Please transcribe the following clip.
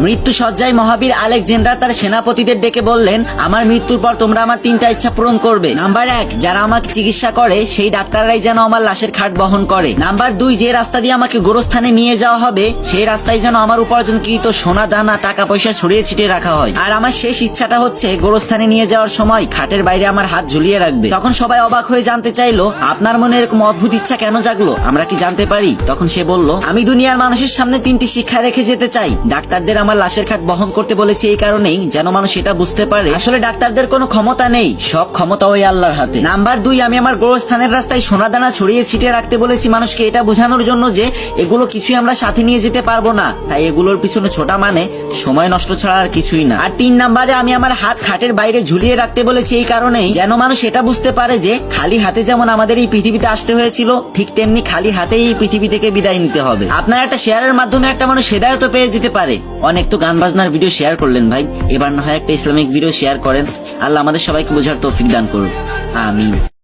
মৃত্যু সজ্জায় মহাবীর আলেকজান্ডার তার সেনাপতিদের ডেকে বললেন, আমার মৃত্যুর পর তোমরা আমার 3টা ইচ্ছা পূরণ করবে। নাম্বার 1, যারা আমাকে চিকিৎসা করে সেই ডাক্তাররাই যেন আমার লাশের খাট বহন করে। নাম্বার 2, যে রাস্তা দিয়ে আমাকে গোরস্থানে নিয়ে যাওয়া হবে সেই রাস্তায় যেন আমার উপার্জনকৃত সোনা দানা টাকা পয়সা ছড়িয়ে ছিটিয়ে রাখা হয়। আর আমার শেষ ইচ্ছাটা হচ্ছে গোরস্থানে নিয়ে যাওয়ার সময় খাটের বাইরে আমার হাত ঝুলিয়ে রাখবে। তখন সবাই অবাক হয়ে জানতে চাইলো, আপনার মনে এরকম অদ্ভুত ইচ্ছা কেন জাগলো, আমরা কি জানতে পারি? তখন সে বলল, আমি দুনিয়ার মানুষের সামনে 3টি শিক্ষা রেখে যেতে চাই। ডাক্তারদের আমার লাশের খাট বহন করতে বলেছি এই কারণেই যেন মানুষ এটা বুঝতে পারে আসলে ডাক্তারদের কোনো ক্ষমতা নেই, সব ক্ষমতা ওই আল্লাহর হাতে। নাম্বার 2, আমি আমার গোরস্থানের রাস্তায় সোনা দানা ছড়িয়ে ছিটিয়ে রাখতে বলেছি মানুষকে এটা বোঝানোর জন্য যে এগুলো কিছুই আমরা সাথে নিয়ে যেতে পারবো না, তাই এগুলোর পিছনে ছোটা মানে সময় নষ্ট ছাড়া আর কিছুই না। আর 3 নাম্বারে আমি আমার হাত খাটের বাইরে ঝুলিয়ে রাখতে বলেছি এই কারণেই যেন মানুষ এটা বুঝতে পারে যে খালি হাতে যেমন আমাদের এই পৃথিবীতে আসতে হয়েছিল ঠিক তেমনি খালি হাতেই এই পৃথিবী থেকে বিদায় নিতে হবে। আপনার একটা শেয়ারের মাধ্যমে একটা মানুষ হেদায়েত পেয়ে যেতে পারে। অনেক তো গান বাজনার ভিডিও শেয়ার করলেন ভাই, এবার না হয় একটা ইসলামিক ভিডিও শেয়ার করেন। আল্লাহ আমাদের সবাইকে বোঝার তৌফিক দান করুন, আমিন।